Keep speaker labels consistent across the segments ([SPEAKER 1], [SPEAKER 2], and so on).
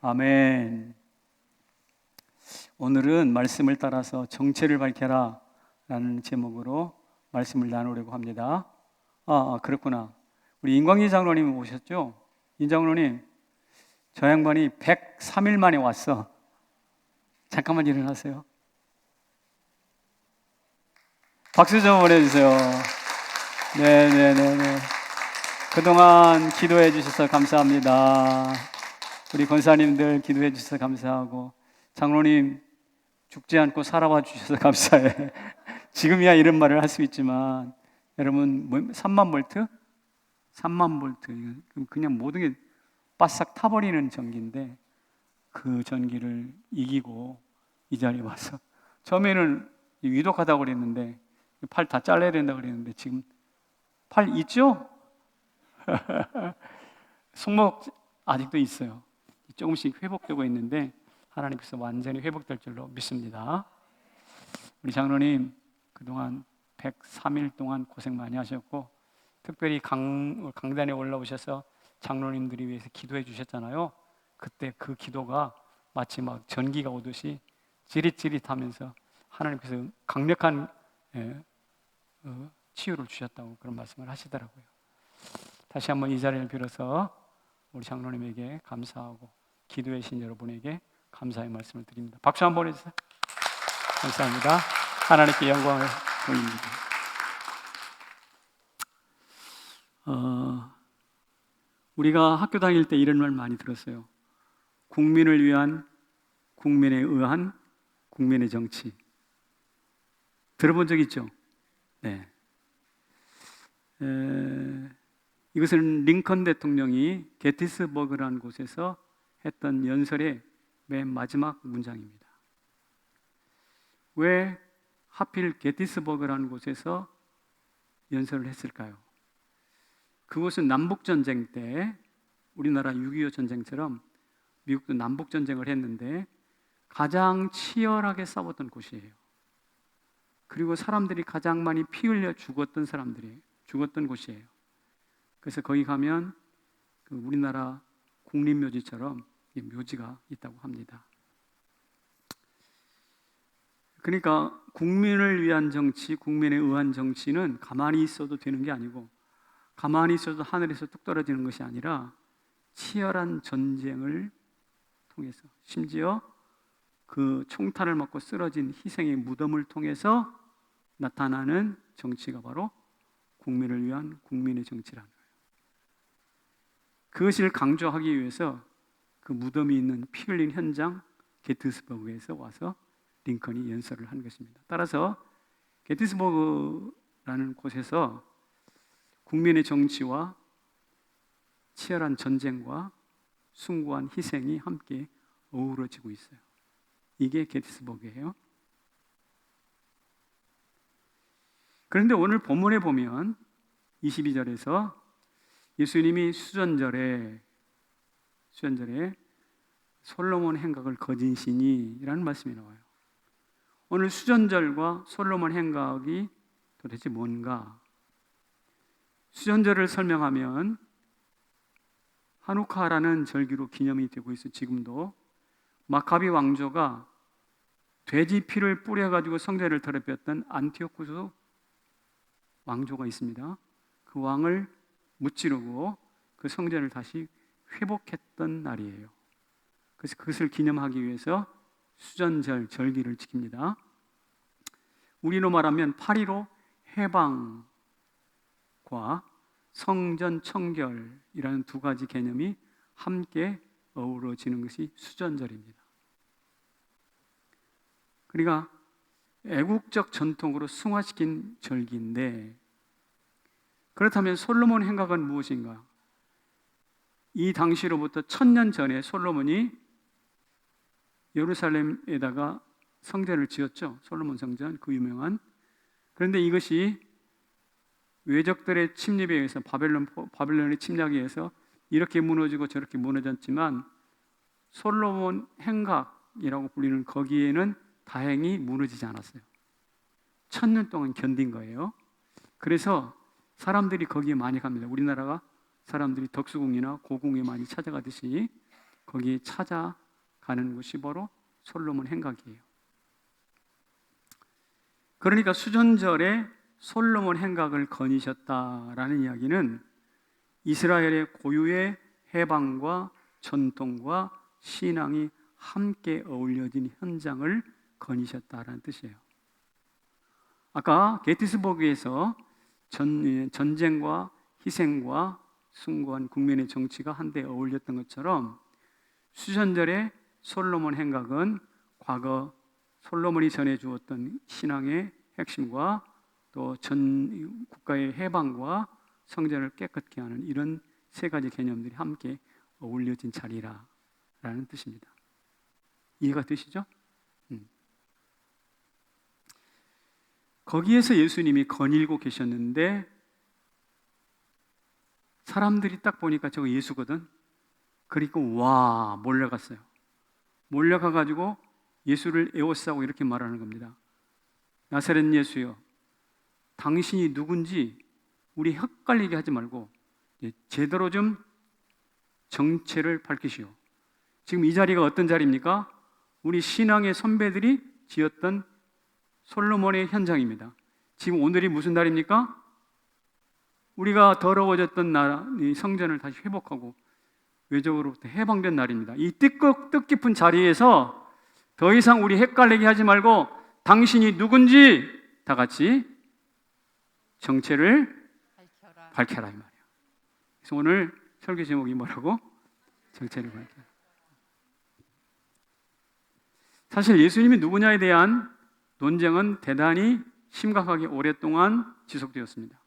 [SPEAKER 1] 아멘. 오늘은 말씀을 따라서 정체를 밝혀라 라는 제목으로 말씀을 나누려고 합니다. 그렇구나. 우리 인광희 장로님 오셨죠? 인 장로님, 저 양반이 103일 만에 왔어. 잠깐만 일어나세요. 박수 좀 보내주세요. 네네네네. 그동안 기도해 주셔서 감사합니다. 우리 권사님들 기도해 주셔서 감사하고, 장로님 죽지 않고 살아와 주셔서 감사해. 지금이야 이런 말을 할 수 있지만, 여러분 3만 볼트? 3만 볼트. 그냥 모든 게 바싹 타버리는 전기인데, 그 전기를 이기고 이 자리에 와서, 처음에는 위독하다고 그랬는데 팔 다 잘라야 된다고 그랬는데 지금 팔 있죠? 손목 아직도 있어요. 조금씩 회복되고 있는데 하나님께서 완전히 회복될 줄로 믿습니다. 우리 장로님 그동안 103일 동안 고생 많이 하셨고, 특별히 강단에 올라오셔서 장로님들이 위해서 기도해 주셨잖아요. 그때 그 기도가 마치 막 전기가 오듯이 찌릿찌릿하면서 하나님께서 강력한 치유를 주셨다고 그런 말씀을 하시더라고요. 다시 한번 이 자리를 빌어서 우리 장로님에게 감사하고 기도해 주신 여러분에게 감사의 말씀을 드립니다. 박수 한번 해주세요. 감사합니다. 하나님께 영광을 돌립니다. 우리가 학교 다닐 때 이런 말 많이 들었어요. 국민을 위한, 국민에 의한, 국민의 정치. 들어본 적 있죠? 네. 이것은 링컨 대통령이 게티스버그라는 곳에서 했던 연설의 맨 마지막 문장입니다. 왜 하필 게티스버그라는 곳에서 연설을 했을까요? 그곳은 남북전쟁 때, 우리나라 6.25 전쟁처럼 미국도 남북전쟁을 했는데 가장 치열하게 싸웠던 곳이에요. 그리고 사람들이 가장 많이 피 흘려 죽었던 곳이에요. 그래서 거기 가면 우리나라 국립묘지처럼 묘지가 있다고 합니다. 그러니까 국민을 위한 정치, 국민에 의한 정치는 가만히 있어도 되는 게 아니고, 가만히 있어도 하늘에서 뚝 떨어지는 것이 아니라 치열한 전쟁을 통해서, 심지어 그 총탄을 맞고 쓰러진 희생의 무덤을 통해서 나타나는 정치가 바로 국민을 위한 국민의 정치라는 거예요. 그것을 강조하기 위해서 그 무덤이 있는 피 흘린 현장 게티스버그에서 와서 링컨이 연설을 한 것입니다. 따라서 게티스버그라는 곳에서 국민의 정치와 치열한 전쟁과 숭고한 희생이 함께 어우러지고 있어요. 이게 게티스버그예요. 그런데 오늘 본문에 보면 22절에서 예수님이 수전절에 솔로몬 행각을 거짓이니 라는 말씀이 나와요. 오늘 수전절과 솔로몬 행각이 도대체 뭔가? 수전절을 설명하면 하누카라는 절기로 기념이 되고 있어. 지금도 마카비 왕조가 돼지 피를 뿌려가지고 성전을 더럽혔던 안티오쿠스 왕조가 있습니다. 그 왕을 무찌르고 그 성전을 다시 회복했던 날이에요. 그래서 그것을 기념하기 위해서 수전절 절기를 지킵니다. 우리로 말하면 8.15 해방과 성전 청결이라는 두 가지 개념이 함께 어우러지는 것이 수전절입니다. 그러니까 애국적 전통으로 승화시킨 절기인데, 그렇다면 솔로몬 행각은 무엇인가? 이 당시로부터 1000년 전에 솔로몬이 예루살렘에다가 성전을 지었죠. 솔로몬 성전, 그 유명한. 그런데 이것이 외적들의 침입에 의해서, 바벨론의 침략에 의해서 이렇게 무너지고 저렇게 무너졌지만, 솔로몬 행각이라고 불리는 거기에는 다행히 무너지지 않았어요. 1000년 동안 견딘 거예요. 그래서 사람들이 거기에 많이 갑니다. 우리나라가 사람들이 덕수궁이나 고궁에 많이 찾아가듯이 거기에 찾아가는 것이 바로 솔로몬 행각이에요. 그러니까 수전절에 솔로몬 행각을 거니셨다라는 이야기는 이스라엘의 고유의 해방과 전통과 신앙이 함께 어울려진 현장을 거니셨다라는 뜻이에요. 아까 게티스버그에서 전쟁과 희생과 숭고한 국민의 정치가 한데 어울렸던 것처럼 수전절의 솔로몬 행각은 과거 솔로몬이 전해주었던 신앙의 핵심과 또 전 국가의 해방과 성전을 깨끗게 하는 이런 세 가지 개념들이 함께 어울려진 자리라는 뜻입니다. 이해가 되시죠? 거기에서 예수님이 거닐고 계셨는데 사람들이 딱 보니까 저거 예수거든. 그리고 와 몰려갔어요. 몰려가가지고 예수를 에워싸고 이렇게 말하는 겁니다. 나사렛 예수여, 당신이 누군지 우리 헷갈리게 하지 말고 제대로 좀 정체를 밝히시오. 지금 이 자리가 어떤 자리입니까? 우리 신앙의 선배들이 지었던 솔로몬의 현장입니다. 지금 오늘이 무슨 날입니까? 우리가 더러워졌던 나라, 이 성전을 다시 회복하고 외적으로부터 해방된 날입니다. 이 뜻깊은 자리에서 더 이상 우리 헷갈리게 하지 말고 당신이 누군지 다 같이 정체를 밝혀라 이 말이에요. 그래서 오늘 설교 제목이 뭐라고? 정체를 밝혀라. 사실 예수님이 누구냐에 대한 논쟁은 대단히 심각하게 오랫동안 지속되었습니다.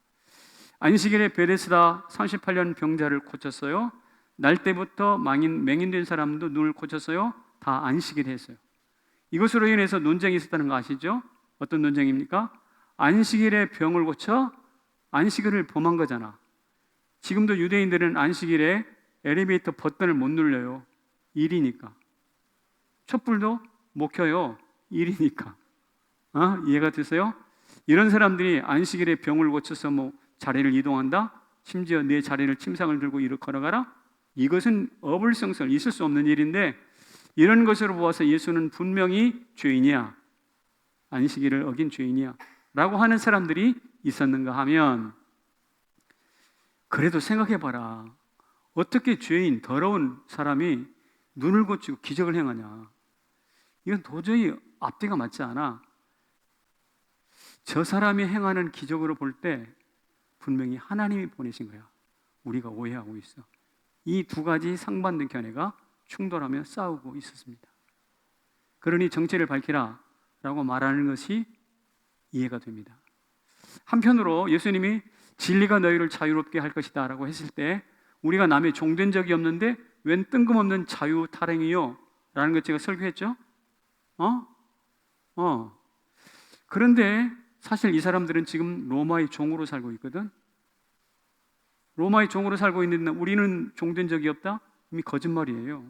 [SPEAKER 1] 안식일에 베데스다 38년 병자를 고쳤어요. 날 때부터 맹인된 사람도 눈을 고쳤어요. 다 안식일에 했어요. 이것으로 인해서 논쟁이 있었다는 거 아시죠? 어떤 논쟁입니까? 안식일에 병을 고쳐 안식일을 범한 거잖아. 지금도 유대인들은 안식일에 엘리베이터 버튼을 못 눌러요. 일이니까. 촛불도 못 켜요. 일이니까. 이해가 되세요? 이런 사람들이 안식일에 병을 고쳐서 뭐 자리를 이동한다? 심지어 내 자리를 침상을 들고 이렇게 걸어가라? 이것은 어불성설, 있을 수 없는 일인데 이런 것으로 보아서 예수는 분명히 죄인이야. 안식일을 어긴 죄인이야. 라고 하는 사람들이 있었는가 하면 그래도 생각해봐라. 어떻게 죄인, 더러운 사람이 눈을 고치고 기적을 행하냐. 이건 도저히 앞뒤가 맞지 않아. 저 사람이 행하는 기적으로 볼 때 분명히 하나님이 보내신 거야. 우리가 오해하고 있어. 이 두 가지 상반된 견해가 충돌하며 싸우고 있었습니다. 그러니 정체를 밝히라 라고 말하는 것이 이해가 됩니다. 한편으로 예수님이 진리가 너희를 자유롭게 할 것이다 라고 했을 때 우리가 남의 종된 적이 없는데 웬 뜬금없는 자유 타령이요? 라는 것 제가 설교했죠? 그런데 사실 이 사람들은 지금 로마의 종으로 살고 있거든. 로마의 종으로 살고 있는데 우리는 종된 적이 없다? 이미 거짓말이에요.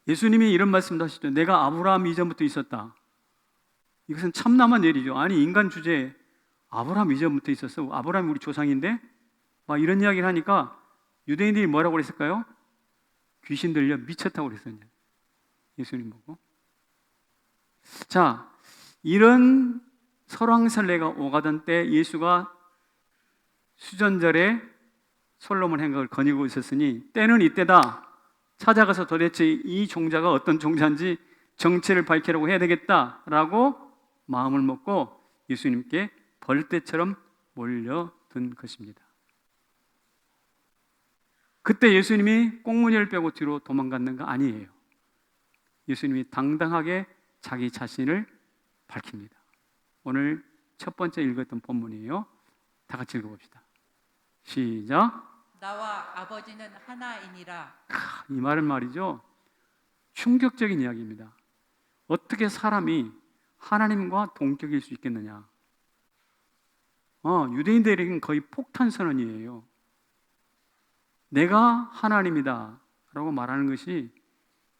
[SPEAKER 1] 예수님이 이런 말씀도 하시죠. 내가 아브라함 이전부터 있었다. 이것은 참남한 얘기죠. 아니 인간 주제에 아브라함 이전부터 있었어. 아브라함이 우리 조상인데? 막 이런 이야기를 하니까 유대인들이 뭐라고 그랬을까요? 귀신 들려 미쳤다고 그랬어요. 예수님 보고. 자, 이런 설왕설래가 오가던 때 예수가 수전절에 솔로몬 행각을 거니고 있었으니 때는 이때다. 찾아가서 도대체 이 종자가 어떤 종자인지 정체를 밝히라고 해야 되겠다라고 마음을 먹고 예수님께 벌떼처럼 몰려든 것입니다. 그때 예수님이 꽁무니를 빼고 뒤로 도망갔는가? 아니에요. 예수님이 당당하게 자기 자신을 밝힙니다. 오늘 첫 번째 읽었던 본문이에요. 다 같이 읽어봅시다. 시작.
[SPEAKER 2] 나와 아버지는 하나이니라.
[SPEAKER 1] 이 말은 말이죠. 충격적인 이야기입니다. 어떻게 사람이 하나님과 동격일 수 있겠느냐? 유대인들에게는 거의 폭탄 선언이에요. 내가 하나님이다 라고 말하는 것이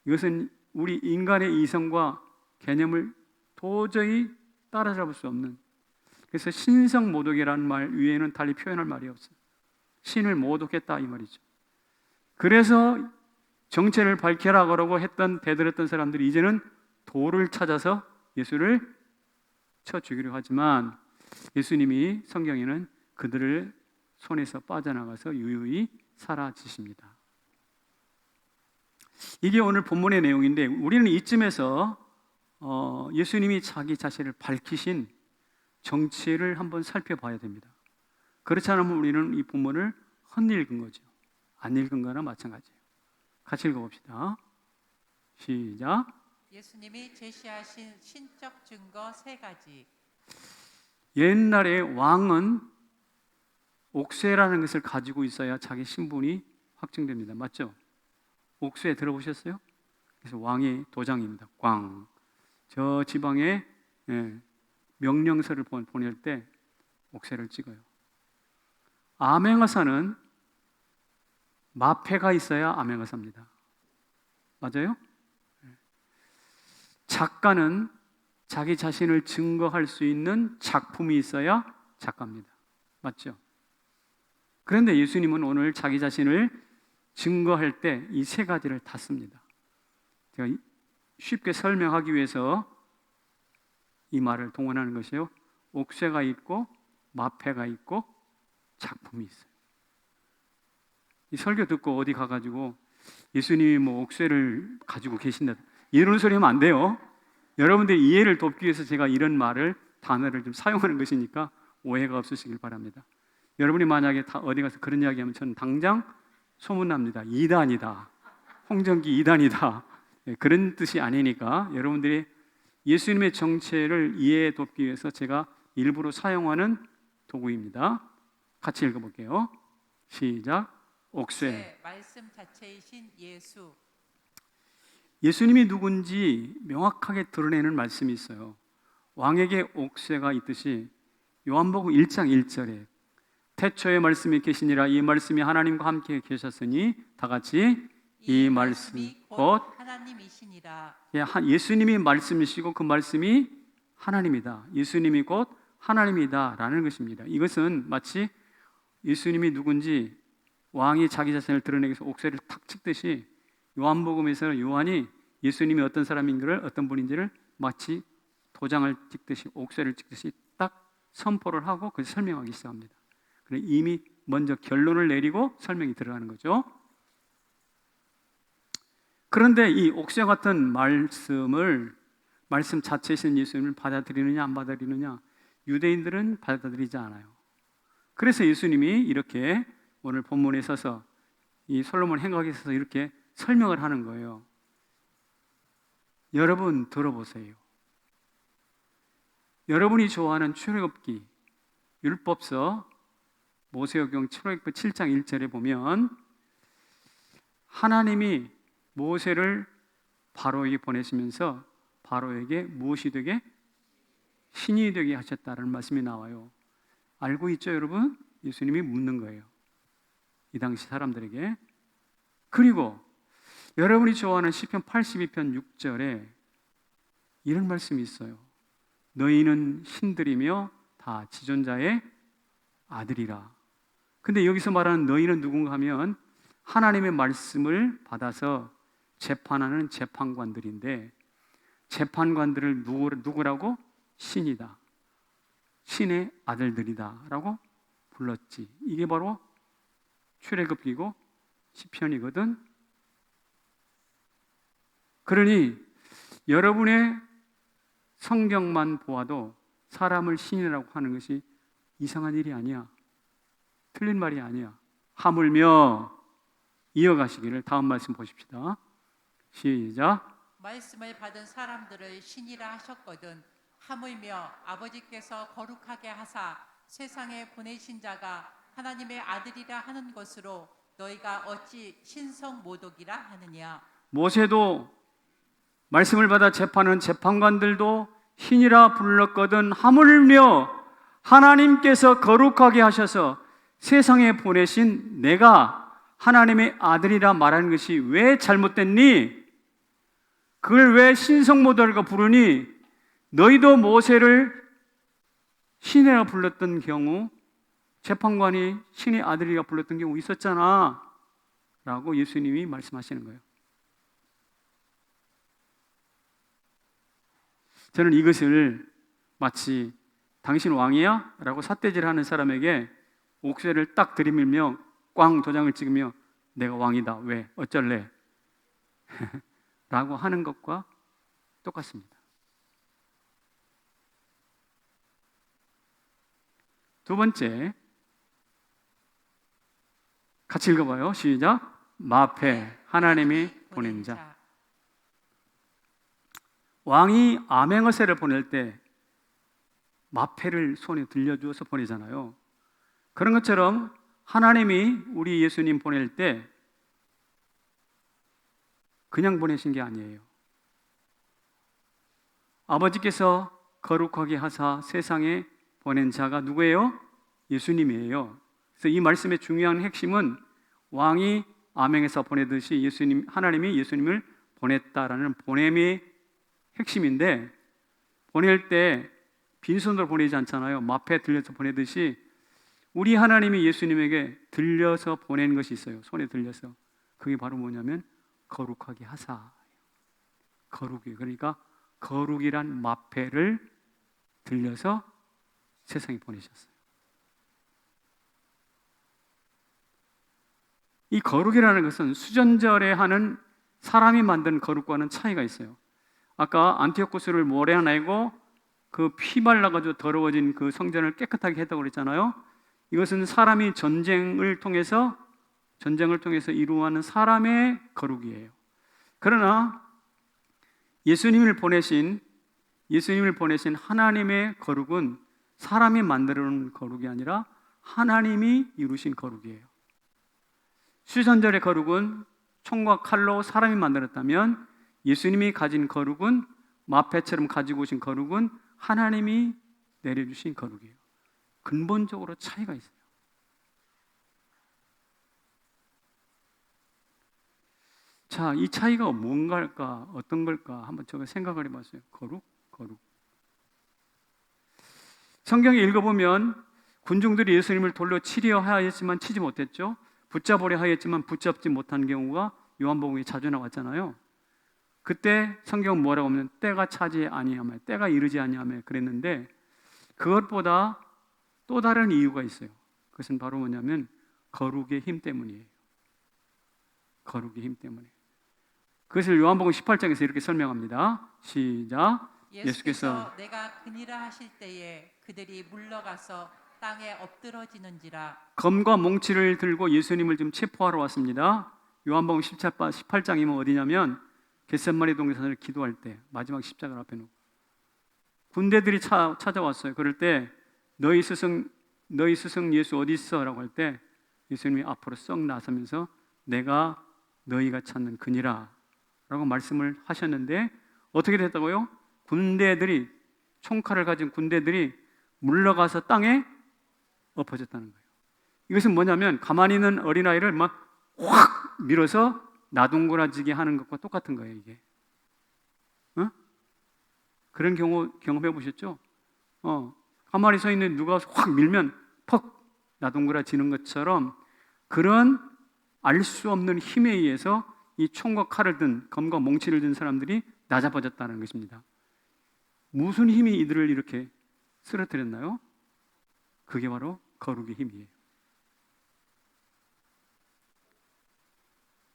[SPEAKER 1] 이것은 우리 인간의 이성과 개념을 도저히 따라잡을 수 없는, 그래서 신성모독이라는 말 위에는 달리 표현할 말이 없어요. 신을 모독했다 이 말이죠. 그래서 정체를 밝혀라 그러고 했던 대들었던 사람들이 이제는 돌을 찾아서 예수를 쳐 죽이려 하지만 예수님이 성경에는 그들을 손에서 빠져나가서 유유히 사라지십니다. 이게 오늘 본문의 내용인데 우리는 이쯤에서 예수님이 자기 자신을 밝히신 정체를 한번 살펴봐야 됩니다. 그렇지 않으면 우리는 이 본문을 헛읽은 거죠. 안 읽은 거나 마찬가지예요. 같이 읽어봅시다. 시작.
[SPEAKER 2] 예수님이 제시하신 신적 증거 3가지.
[SPEAKER 1] 옛날에 왕은 옥쇄라는 것을 가지고 있어야 자기 신분이 확증됩니다. 맞죠? 옥쇄 들어보셨어요? 그래서 왕의 도장입니다. 광. 저 지방에 명령서를 보낼 때 옥쇄를 찍어요. 암행어사는 마패가 있어야 암행어사입니다. 맞아요? 작가는 자기 자신을 증거할 수 있는 작품이 있어야 작가입니다. 맞죠? 그런데 예수님은 오늘 자기 자신을 증거할 때 이 3가지를 다 씁니다. 제가 쉽게 설명하기 위해서 이 말을 동원하는 것이요. 옥쇄가 있고 마패가 있고 작품이 있어요. 이 설교 듣고 어디 가가지고 예수님이 뭐 옥쇄를 가지고 계신다 이런 소리 하면 안 돼요. 여러분들이 이해를 돕기 위해서 제가 이런 단어를 좀 사용하는 것이니까 오해가 없으시길 바랍니다. 여러분이 만약에 어디 가서 그런 이야기하면 저는 당장 소문납니다. 이단이다. 홍정기 이단이다. 그런 뜻이 아니니까 여러분들이 예수님의 정체를 이해해 돕기 위해서 제가 일부러 사용하는 도구입니다. 같이 읽어볼게요. 시작. 옥쇄.
[SPEAKER 2] 말씀 자체이신 예수.
[SPEAKER 1] 예수님이 누군지 명확하게 드러내는 말씀이 있어요. 왕에게 옥쇄가 있듯이 요한복음 1장 1절에 태초에 말씀이 계시니라 이 말씀이 하나님과 함께 계셨으니 다 같이 이 말씀이 곧
[SPEAKER 2] 하나님이시니라.
[SPEAKER 1] 예수님이 말씀이시고 그 말씀이 하나님이다. 예수님이 곧 하나님이다 라는 것입니다. 이것은 마치 예수님이 누군지 왕이 자기 자신을 드러내기 위해서 옥쇄를 탁 찍듯이 요한복음에서는 요한이 예수님이 어떤 사람인지를 어떤 분인지를 마치 도장을 찍듯이 옥쇄를 찍듯이 딱 선포를 하고 그 설명하기 시작합니다. 그래 이미 먼저 결론을 내리고 설명이 들어가는 거죠. 그런데 이 옥쇄 같은 말씀 자체이신 예수님을 받아들이느냐 안 받아들이느냐 유대인들은 받아들이지 않아요. 그래서 예수님이 이렇게 오늘 본문에 서서 이 솔로몬 행각에 서서 이렇게 설명을 하는 거예요. 여러분 들어보세요. 여러분이 좋아하는 출애굽기 율법서 모세오경 출애굽기 7장 1절에 보면 하나님이 모세를 바로에게 보내시면서 바로에게 무엇이 되게? 신이 되게 하셨다는 말씀이 나와요. 알고 있죠 여러분? 예수님이 묻는 거예요. 이 당시 사람들에게. 그리고 여러분이 좋아하는 시편 82편 6절에 이런 말씀이 있어요. 너희는 신들이며 다 지존자의 아들이라. 근데 여기서 말하는 너희는 누군가 하면 하나님의 말씀을 받아서 재판하는 재판관들인데 재판관들을 누구라고? 신이다. 신의 아들들이다 라고 불렀지. 이게 바로 출애굽기고 시편이거든. 그러니 여러분의 성경만 보아도 사람을 신이라고 하는 것이 이상한 일이 아니야. 틀린 말이 아니야. 하물며 이어가시기를 다음 말씀 보십시다. 시작.
[SPEAKER 2] 말씀을 받은 사람들을 신이라 하셨거든 하물며 아버지께서 거룩하게 하사 세상에 보내신 자가 하나님의 아들이라 하는 것으로 너희가 어찌 신성 모독이라 하느냐.
[SPEAKER 1] 모세도 말씀을 받아 재판하는 재판관들도 신이라 불렀거든 하물며 하나님께서 거룩하게 하셔서 세상에 보내신 내가 하나님의 아들이라 말하는 것이 왜 잘못됐니? 그걸 왜 신성모독이라고 부르니? 너희도 모세를 신이라 불렀던 경우 재판관이 신의 아들이라 불렀던 경우 있었잖아 라고 예수님이 말씀하시는 거예요. 저는 이것을 마치 당신 왕이야? 라고 삿대질하는 사람에게 옥쇠를 딱 들이밀며 꽝 도장을 찍으며 내가 왕이다. 왜? 어쩔래? 라고 하는 것과 똑같습니다. 두 번째, 같이 읽어봐요. 시작. 마페, 하나님이 보낸 자. 왕이 암행어세를 보낼 때 마패를 손에 들려주어서 보내잖아요. 그런 것처럼 하나님이 우리 예수님 보낼 때 그냥 보내신 게 아니에요. 아버지께서 거룩하게 하사 세상에 보낸 자가 누구예요? 예수님이에요. 그래서 이 말씀의 중요한 핵심은 왕이 암행에서 보내듯이 하나님이 예수님을 보냈다라는 보냄의 핵심인데, 보낼 때 빈손으로 보내지 않잖아요. 마패 들려서 보내듯이 우리 하나님이 예수님에게 들려서 보낸 것이 있어요. 손에 들려서. 그게 바로 뭐냐면 거룩하게 하사. 거룩이, 그러니까 거룩이란 마패를 들려서 세상에 보내셨어요. 이 거룩이라는 것은 수전절에 하는 사람이 만든 거룩과는 차이가 있어요. 아까 안티오코스를 모래 내고 그 피 발라가지고 더러워진 그 성전을 깨끗하게 했다고 그랬잖아요. 이것은 사람이 전쟁을 통해서 이루어가는 사람의 거룩이에요. 그러나 예수님을 보내신 하나님의 거룩은 사람이 만들어 놓은 거룩이 아니라 하나님이 이루신 거룩이에요. 수전절의 거룩은 총과 칼로 사람이 만들었다면 예수님이 가진 거룩은, 마패처럼 가지고 오신 거룩은 하나님이 내려주신 거룩이에요. 근본적으로 차이가 있어요. 자, 이 차이가 뭔가일까? 어떤 걸까? 한번 제가 생각을 해봤어요. 거룩. 성경에 읽어보면 군중들이 예수님을 돌로 치려 하였지만 치지 못했죠. 붙잡으려 하였지만 붙잡지 못한 경우가 요한복음에 자주 나왔잖아요. 그때 성경은 뭐라고 하면 때가 차지 아니하며, 때가 이르지 아니하며 그랬는데, 그것보다 또 다른 이유가 있어요. 그것은 바로 뭐냐면 거룩의 힘 때문이에요. 거룩의 힘 때문에. 그것을 요한복음 18장에서 이렇게 설명합니다. 시작.
[SPEAKER 2] 예수께서 내가 그니라 하실 때에 그들이 물러가서 땅에 엎드러지는지라.
[SPEAKER 1] 검과 몽치를 들고 예수님을 지금 체포하러 왔습니다. 요한복음 18장이면 어디냐면 겟세마네 동산을 기도할 때 마지막 십자가 앞에 놓고 군대들이 찾아왔어요. 그럴 때 너희 스승 예수 어디 있어? 라고 할 때 예수님이 앞으로 썩 나서면서 내가 너희가 찾는 그니라 라고 말씀을 하셨는데, 어떻게 됐다고요? 군대들이, 총칼을 가진 군대들이 물러가서 땅에 엎어졌다는 거예요. 이것은 뭐냐면 가만히 있는 어린아이를 막 확 밀어서 나동그라지게 하는 것과 똑같은 거예요, 이게. 그런 경험해 보셨죠? 가만히 서 있는 누가 확 밀면 퍽 나동그라지는 것처럼, 그런 알 수 없는 힘에 의해서 이 총과 칼을 든, 검과 몽치를 든 사람들이 나자빠졌다는 것입니다. 무슨 힘이 이들을 이렇게 쓰러뜨렸나요? 그게 바로 거룩의 힘이에요.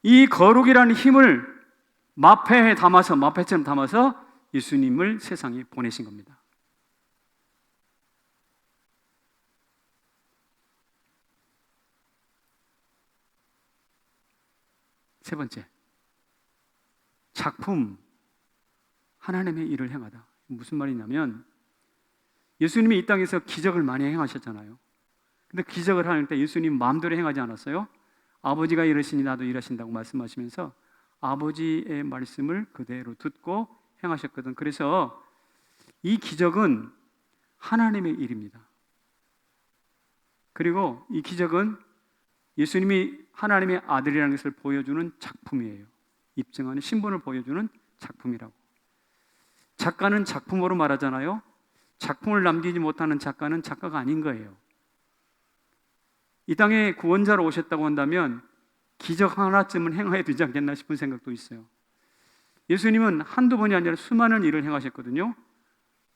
[SPEAKER 1] 이 거룩이라는 힘을 마패처럼 담아서 예수님을 세상에 보내신 겁니다. 세 번째, 작품, 하나님의 일을 행하다. 무슨 말이냐면 예수님이 이 땅에서 기적을 많이 행하셨잖아요. 근데 기적을 할 때 예수님 마음대로 행하지 않았어요. 아버지가 이러시니 나도 이러신다고 말씀하시면서 아버지의 말씀을 그대로 듣고 행하셨거든. 그래서 이 기적은 하나님의 일입니다. 그리고 이 기적은 예수님이 하나님의 아들이라는 것을 보여주는 작품이에요. 입증하는 신분을 보여주는 작품이라고. 작가는 작품으로 말하잖아요. 작품을 남기지 못하는 작가는 작가가 아닌 거예요. 이 땅에 구원자로 오셨다고 한다면 기적 하나쯤은 행해야 되지 않겠나 싶은 생각도 있어요. 예수님은 한두 번이 아니라 수많은 일을 행하셨거든요.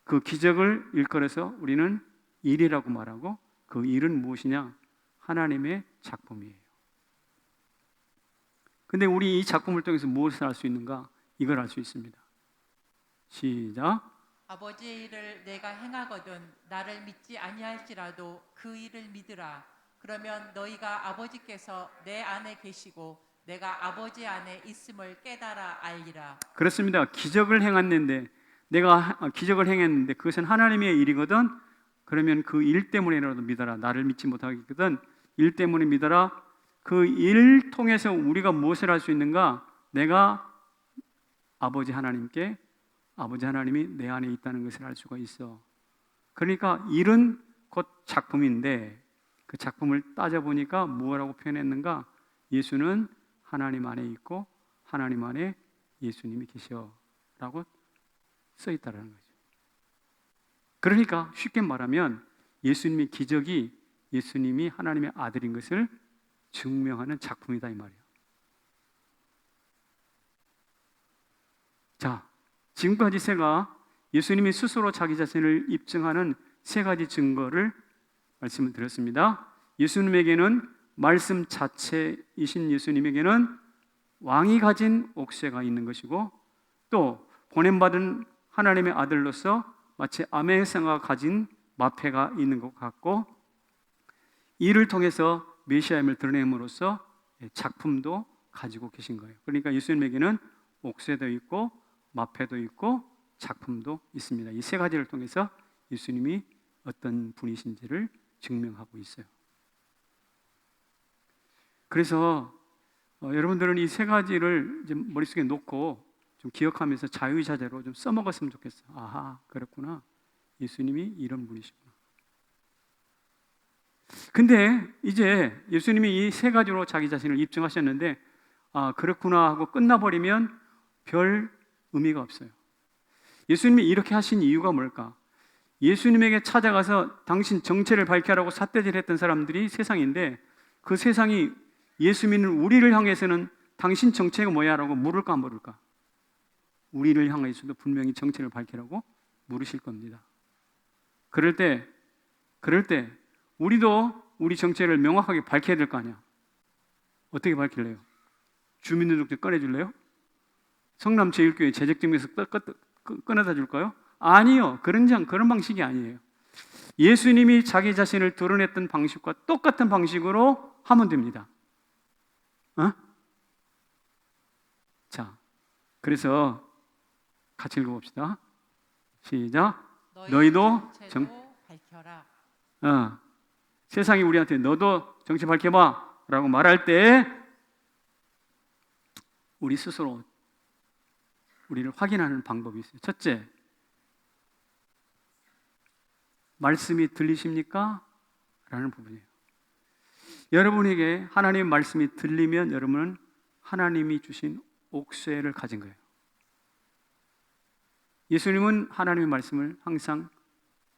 [SPEAKER 1] 그 기적을 일컬어서 우리는 일이라고 말하고, 그 일은 무엇이냐? 하나님의 작품이에요. 근데 우리 이 작품을 통해서 무엇을 알 수 있는가? 이걸 알 수 있습니다. 시작.
[SPEAKER 2] 아버지의 일을 내가 행하거든 나를 믿지 아니할지라도 그 일을 믿으라. 그러면 너희가 아버지께서 내 안에 계시고 내가 아버지 안에 있음을 깨달아 알리라.
[SPEAKER 1] 그렇습니다. 기적을 행했는데, 내가 기적을 행했는데 그것은 하나님의 일이거든. 그러면 그 일 때문에라도 믿어라. 나를 믿지 못하겠거든. 일 때문에 믿어라. 그 일 통해서 우리가 무엇을 할 수 있는가? 내가 아버지 하나님께, 아버지 하나님이 내 안에 있다는 것을 알 수가 있어. 그러니까 일은 곧 작품인데, 그 작품을 따져보니까 뭐라고 표현했는가? 예수는 하나님 안에 있고 하나님 안에 예수님이 계셔 라고 써 있다는 거죠. 그러니까 쉽게 말하면 예수님의 기적이 예수님이 하나님의 아들인 것을 증명하는 작품이다 이 말이에요. 자, 지금까지 제가 예수님이 스스로 자기 자신을 입증하는 세 가지 증거를 말씀을 드렸습니다. 예수님에게는, 말씀 자체이신 예수님에게는 왕이 가진 옥새가 있는 것이고, 또 보냄받은 하나님의 아들로서 마치 아메세가 가진 마패가 있는 것 같고, 이를 통해서 메시아임을 드러냄으로써 작품도 가지고 계신 거예요. 그러니까 예수님에게는 옥새도 있고 마패도 있고 작품도 있습니다. 이 세 가지를 통해서 예수님이 어떤 분이신지를 증명하고 있어요. 그래서 여러분들은 이 세 가지를 이제 머릿속에 놓고 좀 기억하면서 자유자재로 좀 써먹었으면 좋겠어요. 아하, 그렇구나. 예수님이 이런 분이시구나. 근데 이제 예수님이 이 세 가지로 자기 자신을 입증하셨는데, 아, 그렇구나 하고 끝나버리면 별 의미가 없어요. 예수님이 이렇게 하신 이유가 뭘까? 예수님에게 찾아가서 당신 정체를 밝혀라고 삿대질했던 사람들이 세상인데, 그 세상이 예수 믿는 우리를 향해서는 당신 정체가 뭐야? 라고 물을까 안 물을까? 우리를 향해서도 분명히 정체를 밝히라고 물으실 겁니다. 그럴 때 우리도 우리 정체를 명확하게 밝혀야 될 거 아니야. 어떻게 밝힐래요? 주민등록증 꺼내줄래요? 성남 제1교회 재직증명서 꺼내다 줄까요? 아니요. 그런 방식이 아니에요. 예수님이 자기 자신을 드러냈던 방식과 똑같은 방식으로 하면 됩니다. 자, 그래서 같이 읽어봅시다. 시작. 너희도
[SPEAKER 2] 밝혀라.
[SPEAKER 1] 세상이 우리한테 너도 정체 밝혀봐 라고 말할 때 우리 스스로 우리를 확인하는 방법이 있어요. 첫째, 말씀이 들리십니까? 라는 부분이에요. 여러분에게 하나님의 말씀이 들리면 여러분은 하나님이 주신 옥새를 가진 거예요. 예수님은 하나님의 말씀을 항상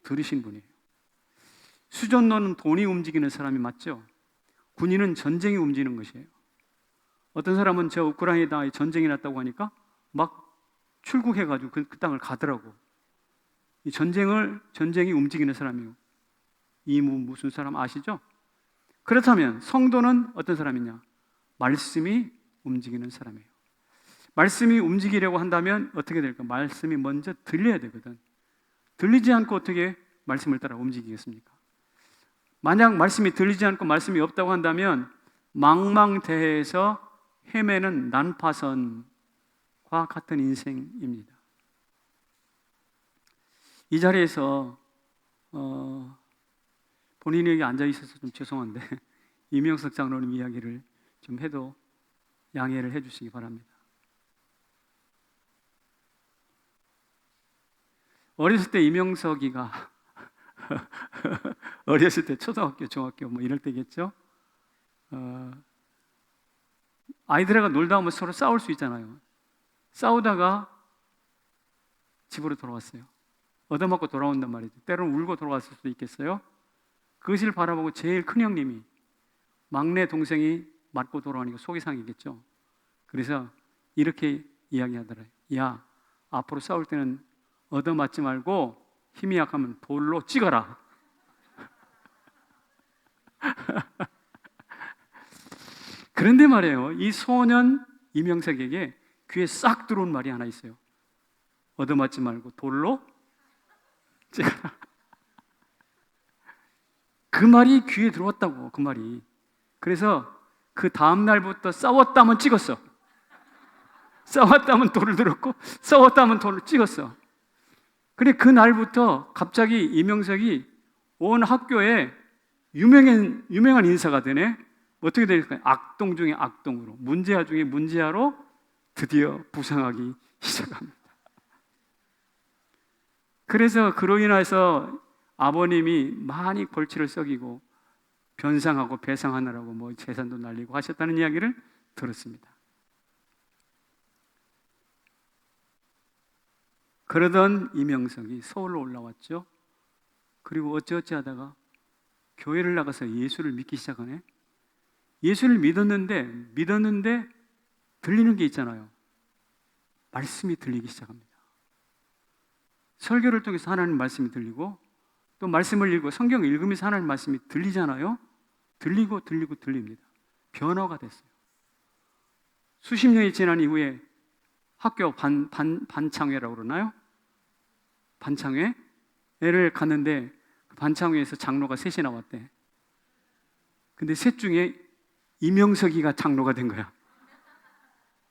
[SPEAKER 1] 들으신 분이에요. 수전노는 돈이 움직이는 사람이 맞죠? 군인은 전쟁이 움직이는 것이에요. 어떤 사람은 저 우크라이나에 전쟁이 났다고 하니까 막 출국해가지고 그 땅을 가더라고. 이 전쟁이 움직이는 사람이에요. 이 무슨 사람 아시죠? 그렇다면 성도는 어떤 사람이냐? 말씀이 움직이는 사람이에요. 말씀이 움직이려고 한다면 어떻게 될까? 말씀이 먼저 들려야 되거든. 들리지 않고 어떻게 말씀을 따라 움직이겠습니까? 만약 말씀이 들리지 않고 말씀이 없다고 한다면 망망대해에서 헤매는 난파선과 같은 인생입니다. 이 자리에서 본인이 여기 앉아 있어서 좀 죄송한데 이명석 장로님 이야기를 좀 해도 양해를 해주시기 바랍니다. 어렸을 때 이명석이가 어렸을 때 초등학교, 중학교 뭐 이럴 때겠죠. 아이들하고 놀다 보면 서로 싸울 수 있잖아요. 싸우다가 집으로 돌아왔어요. 얻어맞고 돌아온단 말이죠. 때로는 울고 돌아왔을 수도 있겠어요. 그것을 바라보고 제일 큰 형님이 막내 동생이 맞고 돌아오니까 속이 상했겠죠. 그래서 이렇게 이야기하더래요. 야, 앞으로 싸울 때는 얻어맞지 말고 힘이 약하면 돌로 찍어라. 그런데 말이에요, 이 소년 이명석에게 귀에 싹 들어온 말이 하나 있어요. 얻어맞지 말고 돌로 찍어라. 그 말이 귀에 들어왔다고, 그 말이. 그래서 그 다음 날부터 싸웠다면 찍었어. 싸웠다면 돌을 들었고, 싸웠다면 돌을 찍었어. 근데 그 날부터 갑자기 이명석이 온 학교에 유명한 인사가 되네. 어떻게 될까요? 악동 중에 악동으로, 문제아 중에 문제아로 드디어 부상하기 시작합니다. 그래서 그로 인해서 아버님이 많이 골치를 썩이고 변상하고 배상하느라고 뭐 재산도 날리고 하셨다는 이야기를 들었습니다. 그러던 이명석이 서울로 올라왔죠. 그리고 어찌어찌 하다가 교회를 나가서 예수를 믿기 시작하네. 예수를 믿었는데 들리는 게 있잖아요. 말씀이 들리기 시작합니다. 설교를 통해서 하나님 말씀이 들리고, 또 말씀을 읽고 성경을 읽으면서 하나님 말씀이 들리잖아요. 들리고 들립니다. 변화가 됐어요. 수십 년이 지난 이후에 학교 반창회라고 그러나요? 반창회를 갔는데 그 반창회에서 장로가 셋이 나왔대. 근데 셋 중에 이명석이가 장로가 된 거야.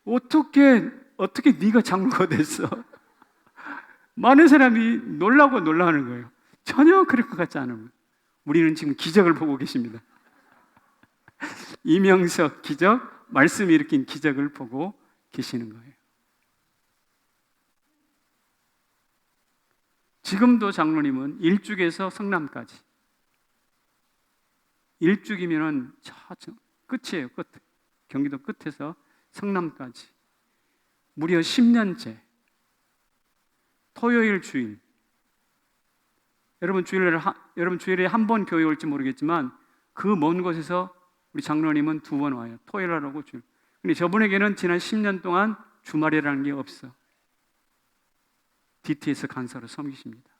[SPEAKER 1] 어떻게 네가 장로가 됐어? 많은 사람이 놀라는 거예요. 전혀 그럴 것 같지 않은 거예요. 우리는 지금 기적을 보고 계십니다. 이명석 기적, 말씀이 일으킨 기적을 보고 계시는 거예요. 지금도 장로님은 일죽에서 성남까지, 일죽이면은 저 끝이에요. 끝. 경기도 끝에서 성남까지 무려 10년째 토요일 주일, 여러분 주일에 한 번 교회 올지 모르겠지만 그 먼 곳에서 우리 장로님은 2번 와요. 토요일 하라고 주일. 근데 저분에게는 지난 10년 동안 주말이라는 게 없어. DTS 간사로 섬기십니다.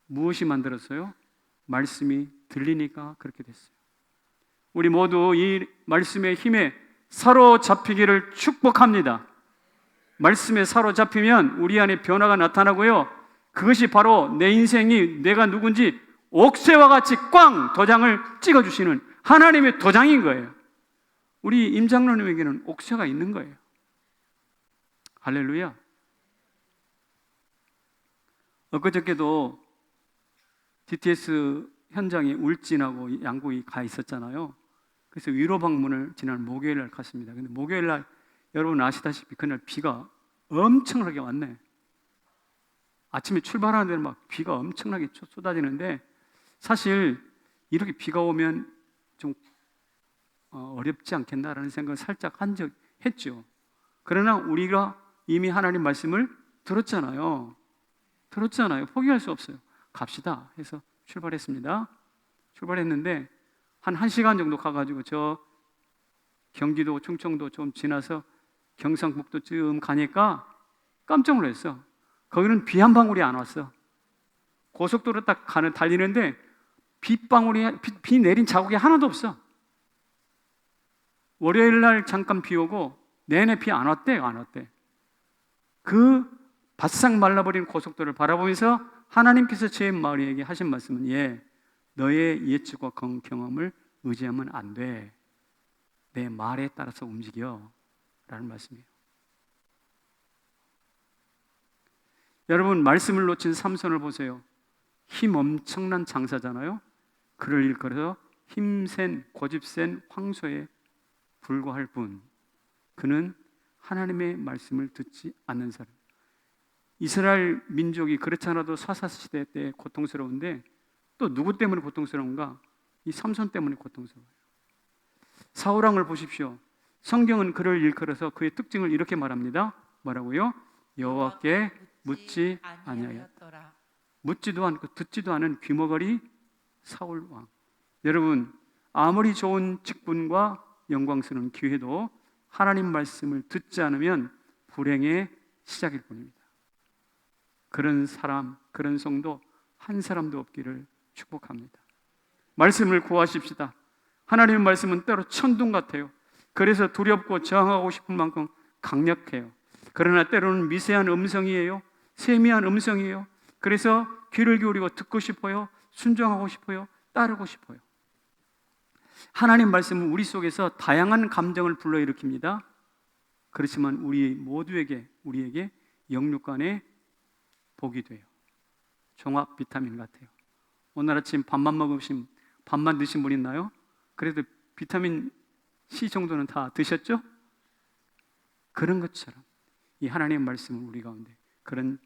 [SPEAKER 1] 무엇이 만들었어요? 말씀이 들리니까 그렇게 됐어요. 우리 모두 이 말씀의 힘에 사로잡히기를 축복합니다. 말씀에 사로잡히면 우리 안에 변화가 나타나고요. 그것이 바로 내 인생이 내가 누군지 옥새와 같이 꽝 도장을 찍어주시는 하나님의 도장인 거예요. 우리 임장로님에게는 옥새가 있는 거예요. 할렐루야. 엊그저께도 DTS 현장에 울진하고 양구이 가 있었잖아요. 그래서 위로 방문을 지난 목요일 날 갔습니다. 근데 목요일 날 여러분 아시다시피 그날 비가 엄청나게 왔네. 아침에 출발하는 데는 막 비가 엄청나게 쏟아지는데, 사실 이렇게 비가 오면 좀 어렵지 않겠나라는 생각을 살짝 했죠. 그러나 우리가 이미 하나님 말씀을 들었잖아요. 포기할 수 없어요. 갑시다 해서 출발했습니다. 출발했는데 한 1시간 정도 가가지고 저 경기도 충청도 좀 지나서 경상북도쯤 가니까 깜짝 놀랐어. 거기는 비 한 방울이 안 왔어. 고속도로 딱 달리는데 비 내린 자국이 하나도 없어. 월요일 날 잠깐 비 오고 내내 비 안 왔대. 그 바싹 말라버린 고속도로를 바라보면서 하나님께서 제 마음에게 하신 말씀은, 너의 예측과 경험을 의지하면 안 돼. 내 말에 따라서 움직여 라는 말씀이에요. 여러분, 말씀을 놓친 삼손을 보세요. 힘 엄청난 장사잖아요. 그를 일컬어서 힘센 고집센 황소에 불과할 뿐, 그는 하나님의 말씀을 듣지 않는 사람. 이스라엘 민족이 그렇지 않아도 사사시대 때 고통스러운데 또 누구 때문에 고통스러운가? 이 삼손 때문에 고통스러워요. 사울왕을 보십시오. 성경은 그를 일컬어서 그의 특징을 이렇게 말합니다. 뭐라고요? 여호와께 묻지 아니하였더라. 묻지도 않고 듣지도 않은 귀머거리 사울왕. 여러분, 아무리 좋은 직분과 영광스러운 기회도 하나님 말씀을 듣지 않으면 불행의 시작일 뿐입니다. 그런 사람, 그런 성도 한 사람도 없기를 축복합니다. 말씀을 구하십시다. 하나님의 말씀은 때로 천둥 같아요. 그래서 두렵고 저항하고 싶은 만큼 강력해요. 그러나 때로는 미세한 음성이에요. 세미한 음성이에요. 그래서 귀를 기울이고 듣고 싶어요. 순종하고 싶어요. 따르고 싶어요. 하나님 말씀은 우리 속에서 다양한 감정을 불러일으킵니다. 그렇지만 우리에게 영육간에 복이 돼요. 종합 비타민 같아요. 오늘 아침 밥만 드신 분 있나요? 그래도 비타민 C 정도는 다 드셨죠? 그런 것처럼 이 하나님의 말씀은 우리 가운데 그런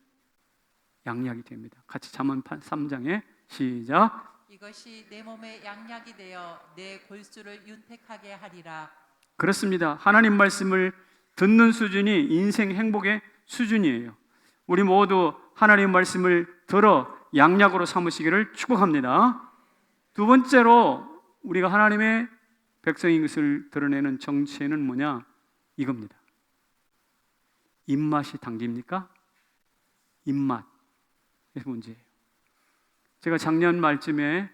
[SPEAKER 1] 양약이 됩니다. 같이 잠언 3장에 시작.
[SPEAKER 2] 이것이 내 몸에 양약이 되어 내 골수를 윤택하게 하리라.
[SPEAKER 1] 그렇습니다. 하나님 말씀을 듣는 수준이 인생 행복의 수준이에요. 우리 모두 하나님 말씀을 들어 양약으로 삼으시기를 축복합니다. 두 번째로 우리가 하나님의 백성인 것을 드러내는 정체는 뭐냐? 이겁니다. 입맛이 당깁니까? 입맛. 그게 문제예요. 제가 작년 말쯤에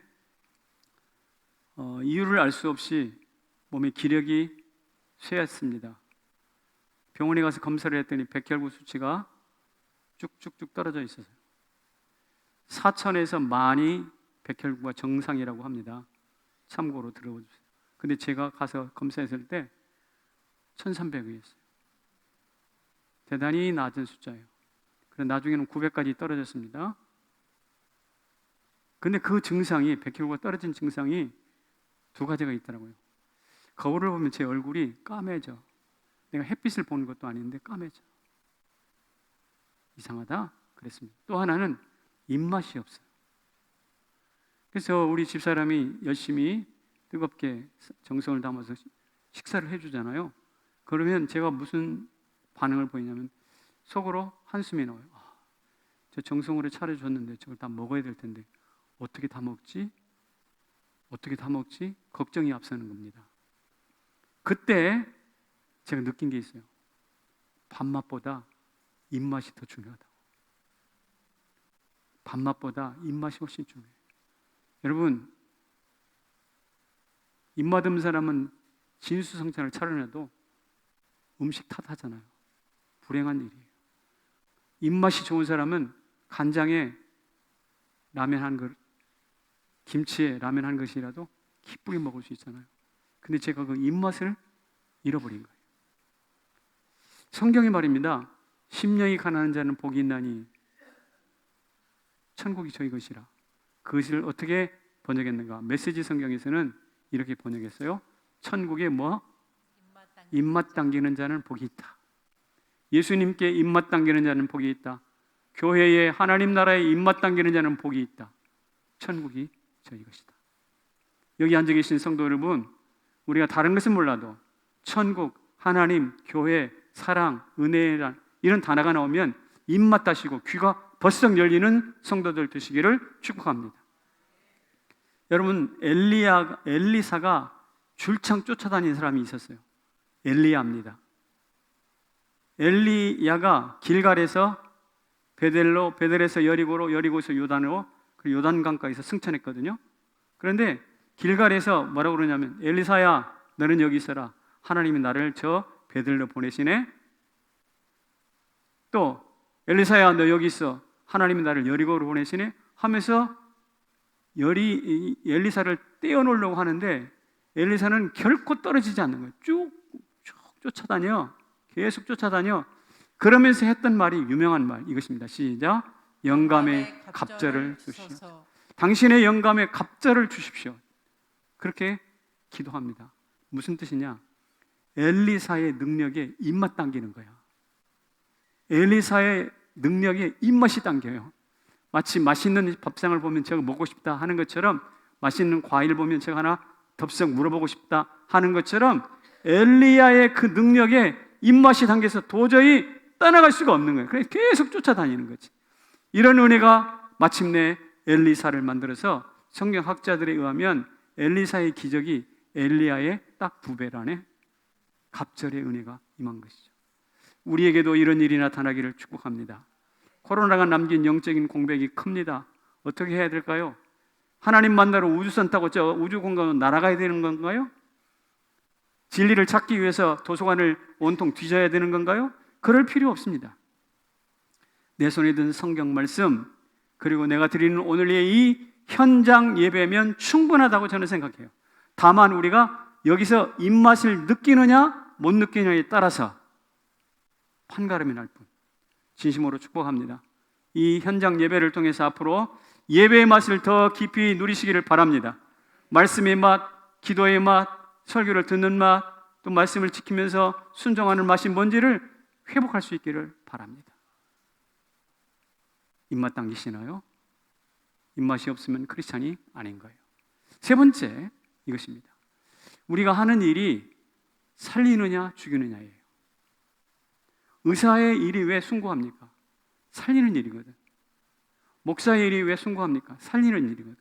[SPEAKER 1] 이유를 알 수 없이 몸에 기력이 쇠했습니다. 병원에 가서 검사를 했더니 백혈구 수치가 쭉쭉쭉 떨어져 있었어요. 4천에서 많이 백혈구가 정상이라고 합니다. 참고로 들어보세요. 근데 제가 가서 검사했을 때 1300이었어요. 대단히 낮은 숫자예요. 그래서 나중에는 900까지 떨어졌습니다. 근데 그 증상이, 백혈구가 떨어진 증상이 두 가지가 있더라고요. 거울을 보면 제 얼굴이 까매져. 내가 햇빛을 보는 것도 아닌데 까매져. 이상하다 그랬습니다. 또 하나는 입맛이 없어요. 그래서 우리 집사람이 열심히 뜨겁게 정성을 담아서 식사를 해주잖아요. 그러면 제가 무슨 반응을 보이냐면 속으로 한숨이 나와요. 저 정성으로 차려줬는데 저걸 다 먹어야 될 텐데 어떻게 다 먹지? 어떻게 다 먹지? 걱정이 앞서는 겁니다. 그때 제가 느낀 게 있어요. 밥맛보다 입맛이 더 중요하다고. 밥맛보다 입맛이 훨씬 중요해요. 여러분, 입맛 없는 사람은 진수성찬을 차려내도 음식 탓하잖아요. 불행한 일이에요. 입맛이 좋은 사람은 간장에 라면 한 그릇, 김치에 라면 한 그릇이라도 기쁘게 먹을 수 있잖아요. 근데 제가 그 입맛을 잃어버린 거예요. 성경이 말입니다. 심령이 가난한 자는 복이 있나니 천국이 저희 것이라. 그것을 어떻게 번역했는가? 메시지 성경에서는 이렇게 번역했어요. 천국에 뭐? 입맛 당기는 자는 복이 있다. 예수님께 입맛 당기는 자는 복이 있다. 교회에 하나님 나라에 입맛 당기는 자는 복이 있다. 천국이 저희 것이다. 여기 앉아 계신 성도 여러분, 우리가 다른 것은 몰라도 천국, 하나님, 교회, 사랑, 은혜란 이런 단어가 나오면 입맛 다시고 귀가 벌썩 열리는 성도들 되시기를 축복합니다. 여러분, 엘리사가 줄창 쫓아다니는 사람이 있었어요. 엘리야입니다. 엘리야가 길갈에서 베델에서 여리고로, 여리고에서 요단으로, 그리고 요단강가에서 승천했거든요. 그런데 길갈에서 뭐라고 그러냐면, 엘리사야, 너는 여기 있어라. 하나님이 나를 저 베델로 보내시네. 또 엘리사야, 너 여기 있어. 하나님이 나를 여리고로 보내시네 하면서 엘리사를 떼어놓으려고 하는데 엘리사는 결코 떨어지지 않는 거예요. 쭉 쫓아다녀. 계속 쫓아다녀. 그러면서 했던 말이 유명한 말 이것입니다. 시작. 영감의 갑절을 주시오. 당신의 영감의 갑절을 주십시오. 그렇게 기도합니다. 무슨 뜻이냐? 엘리사의 능력에 입맛 당기는 거야. 엘리사의 능력에 입맛이 당겨요. 마치 맛있는 밥상을 보면 제가 먹고 싶다 하는 것처럼, 맛있는 과일 보면 제가 하나 덥석 물어보고 싶다 하는 것처럼 엘리야의 그 능력에 입맛이 당겨서 도저히 떠나갈 수가 없는 거예요. 그래서 계속 쫓아다니는 거지. 이런 은혜가 마침내 엘리사를 만들어서 성경학자들에 의하면 엘리사의 기적이 엘리야의 딱 2배란에 갑절의 은혜가 임한 것이죠. 우리에게도 이런 일이 나타나기를 축복합니다. 코로나가 남긴 영적인 공백이 큽니다. 어떻게 해야 될까요? 하나님 만나러 우주선 타고 저 우주 공간으로 날아가야 되는 건가요? 진리를 찾기 위해서 도서관을 온통 뒤져야 되는 건가요? 그럴 필요 없습니다. 내 손에 든 성경 말씀, 그리고 내가 드리는 오늘의 이 현장 예배면 충분하다고 저는 생각해요. 다만 우리가 여기서 입맛을 느끼느냐 못 느끼느냐에 따라서 판가름이 날 뿐. 진심으로 축복합니다. 이 현장 예배를 통해서 앞으로 예배의 맛을 더 깊이 누리시기를 바랍니다. 말씀의 맛, 기도의 맛, 설교를 듣는 맛, 또 말씀을 지키면서 순종하는 맛이 뭔지를 회복할 수 있기를 바랍니다. 입맛 당기시나요? 입맛이 없으면 크리스찬이 아닌 거예요. 세 번째, 이것입니다. 우리가 하는 일이 살리느냐 죽이느냐예요. 의사의 일이 왜 숭고합니까? 살리는 일이거든. 목사의 일이 왜 숭고합니까? 살리는 일이거든.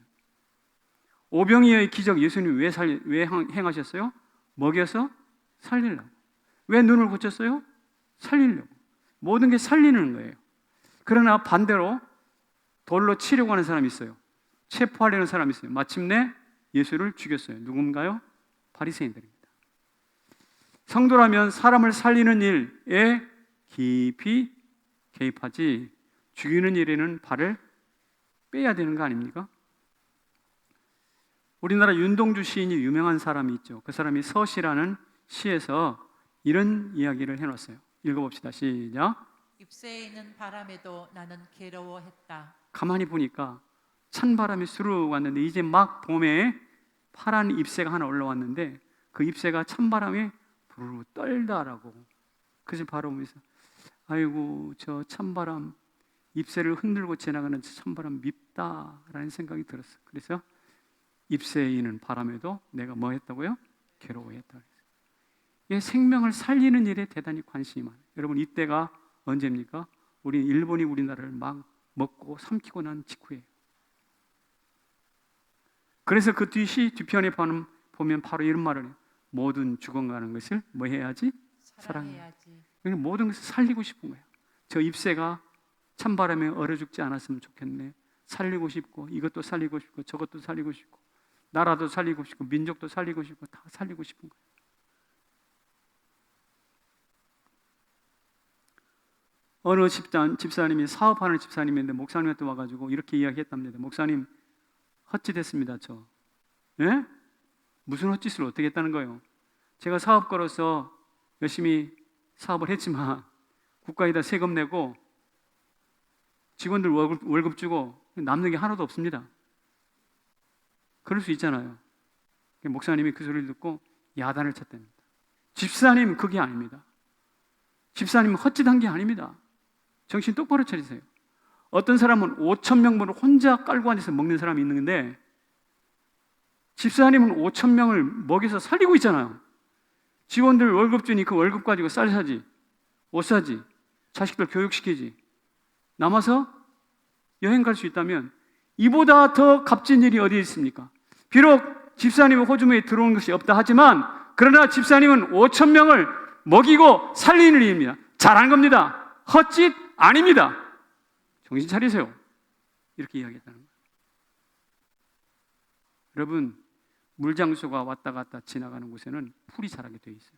[SPEAKER 1] 오병이어의 기적 예수님이 왜 행하셨어요? 먹여서 살리려고. 왜 눈을 고쳤어요? 살리려고. 모든 게 살리는 거예요. 그러나 반대로 돌로 치려고 하는 사람이 있어요. 체포하려는 사람이 있어요. 마침내 예수를 죽였어요. 누군가요? 바리새인들입니다. 성도라면 사람을 살리는 일에 깊이 개입하지 죽이는 일에는 발을 빼야 되는 거 아닙니까? 우리나라 윤동주 시인이 유명한 사람이 있죠. 그 사람이 서시라는 시에서 이런 이야기를 해놨어요. 읽어봅시다. 시작.
[SPEAKER 2] 잎새에 있는 바람에도 나는 괴로워했다.
[SPEAKER 1] 가만히 보니까 찬바람이 수르륵 왔는데 이제 막 봄에 파란 잎새가 하나 올라왔는데 그 잎새가 찬바람에 부르르 떨다라고. 그래서 바라보면서 아이고 저 찬바람, 잎새를 흔들고 지나가는 저 찬바람 밉다라는 생각이 들었어요. 그래서 잎새에 있는 바람에도 내가 뭐 했다고요? 괴로워했다. 이게 생명을 살리는 일에 대단히 관심이 많아요. 여러분 이때가 언제입니까? 일본이 우리나라를 막 먹고 삼키고 난 직후예요. 그래서 그 뒤편에 보면 바로 이런 말을 해요. 모든 죽어가는 것을 뭐 해야지?
[SPEAKER 2] 사랑해야지.
[SPEAKER 1] 모든 것을 살리고 싶은 거예요. 저 잎새가 찬바람에 얼어 죽지 않았으면 좋겠네. 살리고 싶고 이것도 살리고 싶고 저것도 살리고 싶고 나라도 살리고 싶고 민족도 살리고 싶고 다 살리고 싶은 거예요. 어느 집사님이 사업하는 집사님인데 목사님한테 와가지고 이렇게 이야기했답니다. 목사님 헛짓했습니다. 저. 예? 무슨 헛짓을 어떻게 했다는 거예요? 제가 사업가로서 열심히 사업을 했지만 국가에다 세금 내고 직원들 월급 주고 남는 게 하나도 없습니다. 그럴 수 있잖아요. 목사님이 그 소리를 듣고 야단을 쳤답니다. 집사님 그게 아닙니다. 집사님은 헛짓한 게 아닙니다. 정신 똑바로 차리세요. 어떤 사람은 5,000명분을 혼자 깔고 앉아서 먹는 사람이 있는데 집사님은 5,000명을 먹여서 살리고 있잖아요. 직원들 월급 주니 그 월급 가지고 쌀 사지, 옷 사지, 자식들 교육시키지. 남아서 여행 갈 수 있다면 이보다 더 값진 일이 어디에 있습니까? 비록 집사님은 호주머니에 들어오는 것이 없다 하지만 그러나 집사님은 5,000명을 먹이고 살리는 일입니다. 잘한 겁니다. 헛짓 아닙니다. 정신 차리세요. 이렇게 이야기했다는 거예요. 여러분, 물장수가 왔다 갔다 지나가는 곳에는 풀이 자라게 되어 있어요.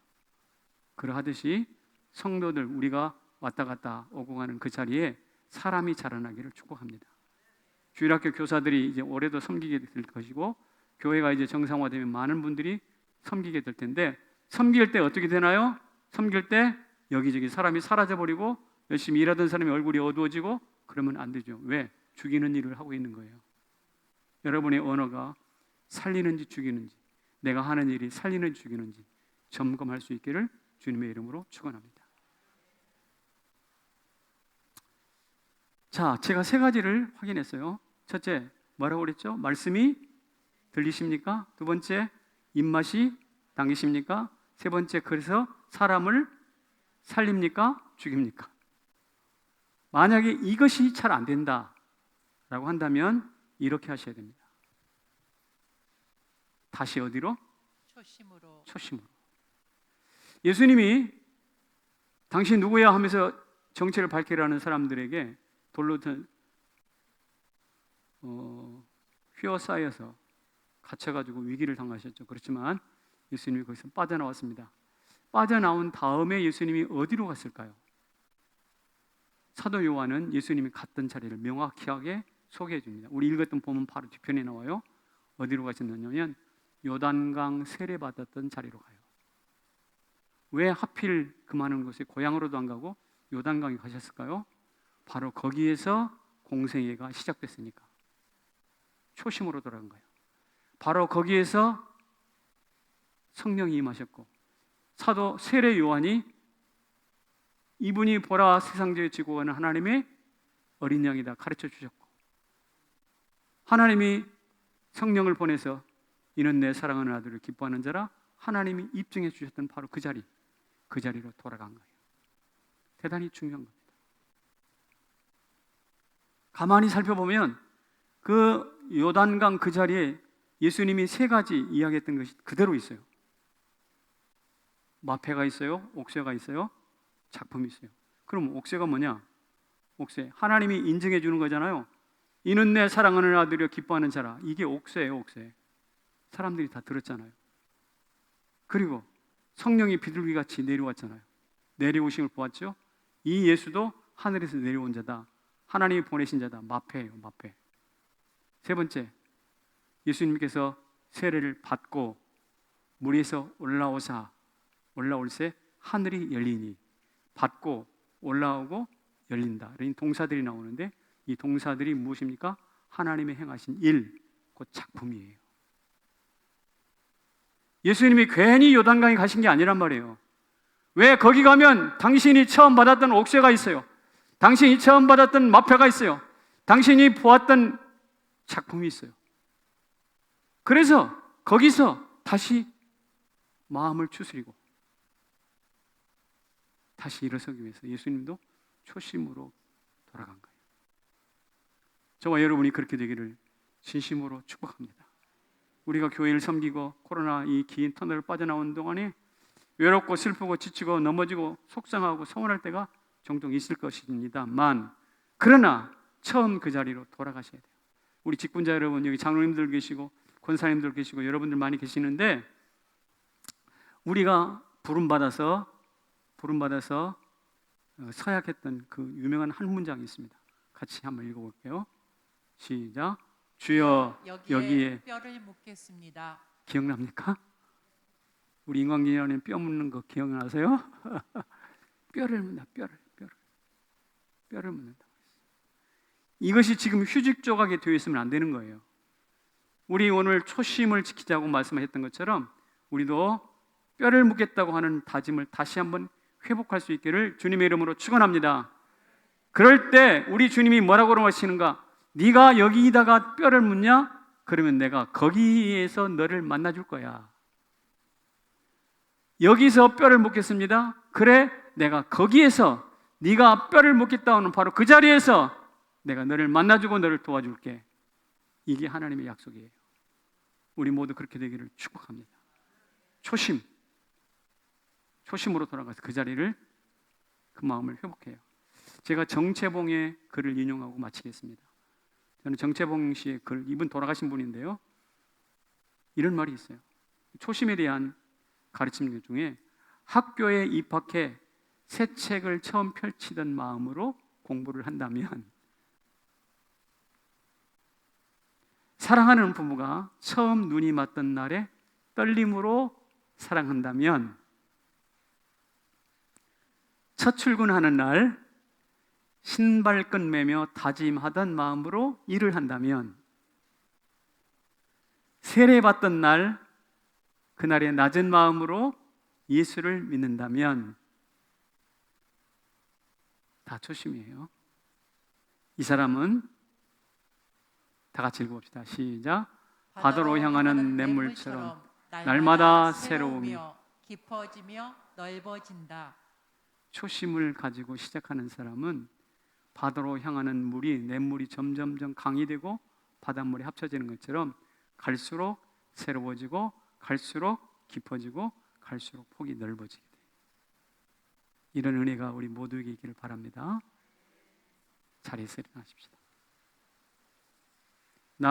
[SPEAKER 1] 그러하듯이 성도들 우리가 왔다 갔다 오고 가는 그 자리에 사람이 자라나기를 축복합니다. 주일학교 교사들이 이제 올해도 섬기게 될 것이고 교회가 이제 정상화되면 많은 분들이 섬기게 될 텐데 섬길 때 어떻게 되나요? 섬길 때 여기저기 사람이 사라져버리고 열심히 일하던 사람의 얼굴이 어두워지고 그러면 안 되죠. 왜? 죽이는 일을 하고 있는 거예요. 여러분의 언어가 살리는지 죽이는지, 내가 하는 일이 살리는지 죽이는지 점검할 수 있기를 주님의 이름으로 축원합니다. 자, 제가 3가지를 확인했어요. 첫째, 뭐라고 그랬죠? 말씀이 들리십니까? 두 번째, 입맛이 당기십니까? 세 번째, 그래서 사람을 살립니까? 죽입니까? 만약에 이것이 잘 안 된다라고 한다면 이렇게 하셔야 됩니다. 다시 어디로?
[SPEAKER 2] 초심으로.
[SPEAKER 1] 예수님이 당신 누구야 하면서 정체를 밝히라는 사람들에게 돌로 휘어싸여서 갇혀가지고 위기를 당하셨죠. 그렇지만 예수님이 거기서 빠져나왔습니다. 빠져나온 다음에 예수님이 어디로 갔을까요? 사도 요한은 예수님이 갔던 자리를 명확하게 소개해 줍니다. 우리 읽었던 본문 바로 뒤편에 나와요. 어디로 가셨느냐면 요단강 세례 받았던 자리로 가요. 왜 하필 그 많은 곳에 고향으로도 안 가고 요단강에 가셨을까요? 바로 거기에서 공생애가 시작됐으니까. 초심으로 돌아간 거예요. 바로 거기에서 성령이 임하셨고, 사도 세례 요한이 이분이 보라 세상죄 지고 가는 하나님의 어린 양이다 가르쳐 주셨고, 하나님이 성령을 보내서 이는 내 사랑하는 아들을 기뻐하는 자라 하나님이 입증해 주셨던 바로 그 자리로 돌아간 거예요. 대단히 중요한 겁니다. 가만히 살펴보면 그 요단강 그 자리에 예수님이 세 가지 이야기했던 것이 그대로 있어요. 마패가 있어요, 옥새가 있어요, 작품이 있어요. 그럼 옥새가 뭐냐? 옥새, 하나님이 인정해 주는 거잖아요. 이는 내 사랑하는 아들이여 기뻐하는 자라. 이게 옥새예요, 옥새. 사람들이 다 들었잖아요. 그리고 성령이 비둘기같이 내려왔잖아요. 내려오심을 보았죠. 이 예수도 하늘에서 내려온 자다, 하나님이 보내신 자다. 마패예요, 마패. 세 번째, 예수님께서 세례를 받고 물에서 올라올새 하늘이 열리니, 받고 올라오고 열린다, 이런 동사들이 나오는데 이 동사들이 무엇입니까? 하나님의 행하신 일, 곧 작품이에요. 예수님이 괜히 요단강에 가신 게 아니란 말이에요. 왜? 거기 가면 당신이 처음 받았던 옥새가 있어요. 당신이 처음 받았던 마패가 있어요. 당신이 보았던 작품이 있어요. 그래서 거기서 다시 마음을 추스리고 다시 일어서기 위해서 예수님도 초심으로 돌아간 거예요. 저와 여러분이 그렇게 되기를 진심으로 축복합니다. 우리가 교회를 섬기고 코로나 이 긴 터널을 빠져나온 동안에 외롭고 슬프고 지치고 넘어지고 속상하고 서운할 때가 종종 있을 것입니다만, 그러나 처음 그 자리로 돌아가셔야 돼요. 우리 직분자 여러분, 여기 장로님들 계시고 권사님들 계시고 여러분들 많이 계시는데, 우리가 부름받아서 서약했던 그 유명한 한 문장이 있습니다. 같이 한번 읽어볼게요. 시작. 주여 여기에
[SPEAKER 2] 뼈를 묻겠습니다.
[SPEAKER 1] 기억납니까? 우리 인광진이라는 뼈 묻는 거 기억나세요? 뼈를 묻는다. 뼈를 묻는다. 이것이 지금 휴직 조각이 되어 있으면 안 되는 거예요. 우리 오늘 초심을 지키자고 말씀하셨던 것처럼 우리도 뼈를 묻겠다고 하는 다짐을 다시 한번 회복할 수 있기를 주님의 이름으로 축원합니다. 그럴 때 우리 주님이 뭐라고 하시는가? 네가 여기다가 뼈를 묻냐? 그러면 내가 거기에서 너를 만나줄 거야. 여기서 뼈를 묻겠습니다. 그래, 내가 거기에서 네가 뼈를 묻겠다 하는 바로 그 자리에서 내가 너를 만나주고 너를 도와줄게. 이게 하나님의 약속이에요. 우리 모두 그렇게 되기를 축복합니다. 초심으로 돌아가서 그 자리를, 그 마음을 회복해요. 제가 정채봉의 글을 인용하고 마치겠습니다. 저는 정채봉 씨의 글, 이분 돌아가신 분인데요, 이런 말이 있어요. 초심에 대한 가르침 중에 학교에 입학해 새 책을 처음 펼치던 마음으로 공부를 한다면, 사랑하는 부부가 처음 눈이 맞던 날에 떨림으로 사랑한다면, 첫 출근하는 날 신발끈 매며 다짐하던 마음으로 일을 한다면, 세례받던 날 그날의 낮은 마음으로 예수를 믿는다면, 다 초심이에요. 이 사람은 다 같이 읽어봅시다. 시작. 바다로 향하는 냇물처럼 날마다 새로우며
[SPEAKER 2] 깊어지며 넓어진다.
[SPEAKER 1] 초심을 가지고 시작하는 사람은 바다로 향하는 물이, 냇물이 점점점 강이 되고 바닷물이 합쳐지는 것처럼 갈수록 새로워지고 갈수록 깊어지고 갈수록 폭이 넓어지게 돼요. 이런 은혜가 우리 모두에게 있기를 바랍니다. 자리에서 일어나십시다.